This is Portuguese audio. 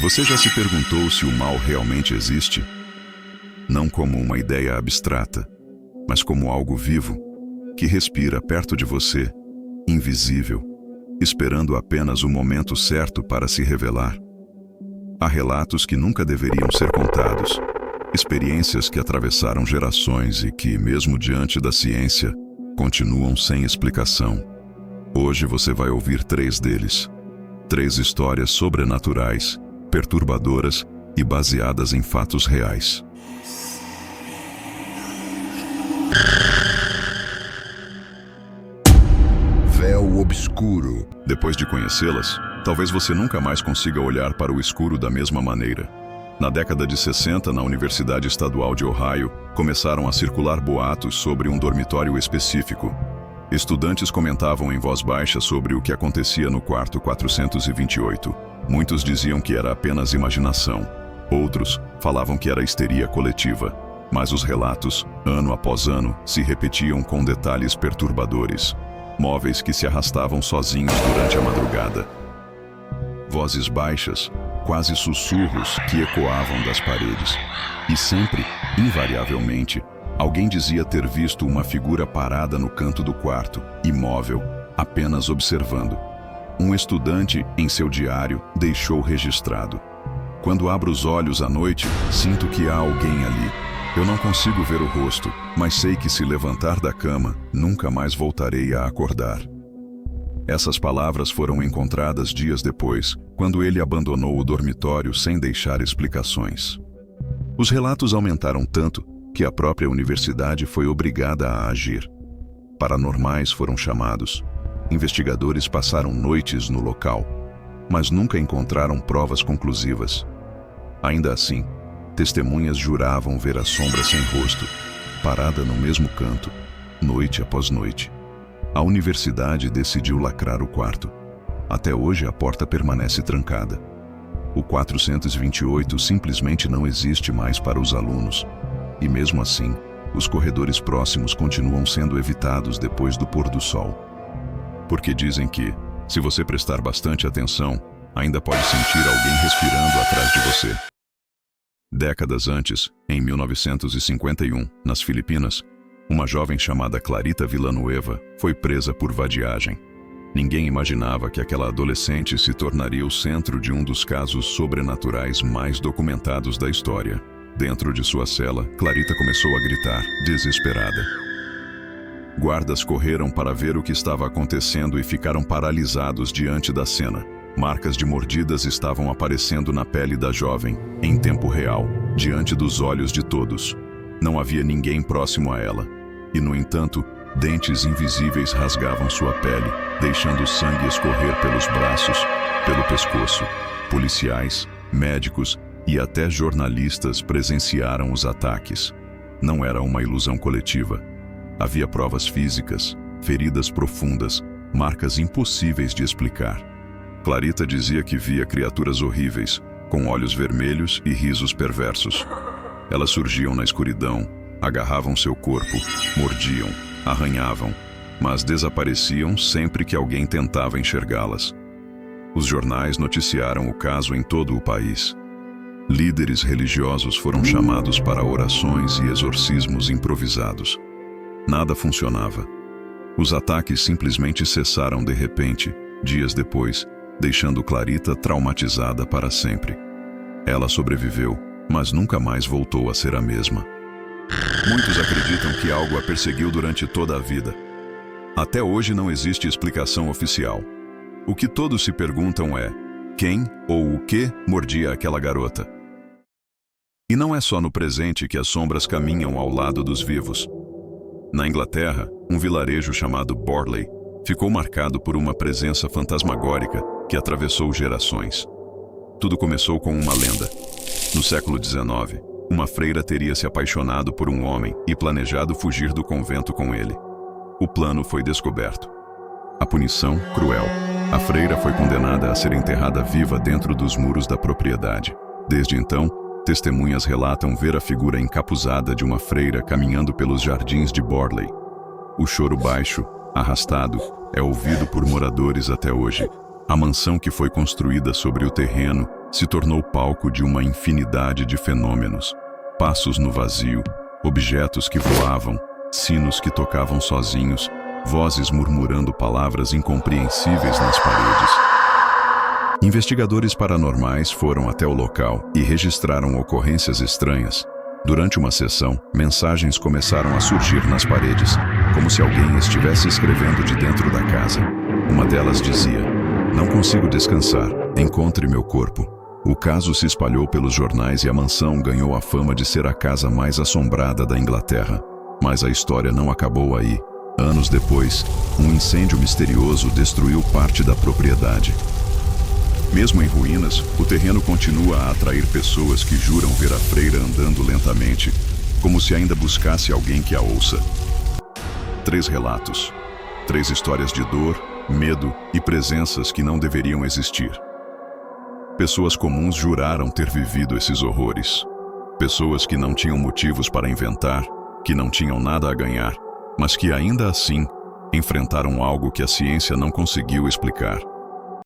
Você já se perguntou se o mal realmente existe? Não como uma ideia abstrata, mas como algo vivo, que respira perto de você, invisível, esperando apenas o momento certo para se revelar. Há relatos que nunca deveriam ser contados, experiências que atravessaram gerações e que, mesmo diante da ciência, continuam sem explicação. Hoje você vai ouvir 3 deles. 3 histórias sobrenaturais, perturbadoras e baseadas em fatos reais. Véu obscuro. Depois de conhecê-las, talvez você nunca mais consiga olhar para o escuro da mesma maneira. Na década de 60, na Universidade Estadual de Ohio, começaram a circular boatos sobre um dormitório específico. Estudantes comentavam em voz baixa sobre o que acontecia no quarto 428. Muitos diziam que era apenas imaginação. Outros falavam que era histeria coletiva. Mas os relatos, ano após ano, se repetiam com detalhes perturbadores. Móveis que se arrastavam sozinhos durante a madrugada. Vozes baixas, quase sussurros que ecoavam das paredes. E sempre, invariavelmente, alguém dizia ter visto uma figura parada no canto do quarto, imóvel, apenas observando. Um estudante, em seu diário, deixou registrado: "Quando abro os olhos à noite, sinto que há alguém ali. Eu não consigo ver o rosto, mas sei que se levantar da cama, nunca mais voltarei a acordar." Essas palavras foram encontradas dias depois, quando ele abandonou o dormitório sem deixar explicações. Os relatos aumentaram tanto que a própria universidade foi obrigada a agir. Paranormais foram chamados. Investigadores passaram noites no local, mas nunca encontraram provas conclusivas. Ainda assim, testemunhas juravam ver a sombra sem rosto, parada no mesmo canto, noite após noite. A universidade decidiu lacrar o quarto. Até hoje a porta permanece trancada. O 428 simplesmente não existe mais para os alunos. E mesmo assim, os corredores próximos continuam sendo evitados depois do pôr do sol. Porque dizem que, se você prestar bastante atenção, ainda pode sentir alguém respirando atrás de você. Décadas antes, em 1951, nas Filipinas, uma jovem chamada Clarita Villanueva foi presa por vadiagem. Ninguém imaginava que aquela adolescente se tornaria o centro de um dos casos sobrenaturais mais documentados da história. Dentro de sua cela, Clarita começou a gritar, desesperada. Guardas correram para ver o que estava acontecendo e ficaram paralisados diante da cena. Marcas de mordidas estavam aparecendo na pele da jovem, em tempo real, diante dos olhos de todos. Não havia ninguém próximo a ela. E, no entanto, dentes invisíveis rasgavam sua pele, deixando sangue escorrer pelos braços, pelo pescoço. Policiais, médicos e até jornalistas presenciaram os ataques. Não era uma ilusão coletiva. Havia provas físicas, feridas profundas, marcas impossíveis de explicar. Clarita dizia que via criaturas horríveis, com olhos vermelhos e risos perversos. Elas surgiam na escuridão, agarravam seu corpo, mordiam, arranhavam, mas desapareciam sempre que alguém tentava enxergá-las. Os jornais noticiaram o caso em todo o país. Líderes religiosos foram chamados para orações e exorcismos improvisados. Nada funcionava. Os ataques simplesmente cessaram de repente, dias depois, deixando Clarita traumatizada para sempre. Ela sobreviveu, mas nunca mais voltou a ser a mesma. Muitos acreditam que algo a perseguiu durante toda a vida. Até hoje não existe explicação oficial. O que todos se perguntam é: quem ou o que mordia aquela garota? E não é só no presente que as sombras caminham ao lado dos vivos. Na Inglaterra, um vilarejo chamado Borley ficou marcado por uma presença fantasmagórica que atravessou gerações. Tudo começou com uma lenda. No século XIX, uma freira teria se apaixonado por um homem e planejado fugir do convento com ele. O plano foi descoberto. A punição, cruel. A freira foi condenada a ser enterrada viva dentro dos muros da propriedade. Desde então, testemunhas relatam ver a figura encapuzada de uma freira caminhando pelos jardins de Borley. O choro baixo, arrastado, é ouvido por moradores até hoje, A mansão que foi construída sobre o terreno se tornou palco de uma infinidade de fenômenos. Passos no vazio, objetos que voavam, sinos que tocavam sozinhos, vozes murmurando palavras incompreensíveis nas paredes. Investigadores paranormais foram até o local e registraram ocorrências estranhas. Durante uma sessão, mensagens começaram a surgir nas paredes, como se alguém estivesse escrevendo de dentro da casa. Uma delas dizia: "Não consigo descansar, encontre meu corpo." O caso se espalhou pelos jornais e a mansão ganhou a fama de ser a casa mais assombrada da Inglaterra. Mas a história não acabou aí. Anos depois, um incêndio misterioso destruiu parte da propriedade. Mesmo em ruínas, o terreno continua a atrair pessoas que juram ver a freira andando lentamente, como se ainda buscasse alguém que a ouça. 3 relatos. 3 histórias de dor, medo e presenças que não deveriam existir. Pessoas comuns juraram ter vivido esses horrores. Pessoas que não tinham motivos para inventar, que não tinham nada a ganhar, mas que ainda assim enfrentaram algo que a ciência não conseguiu explicar.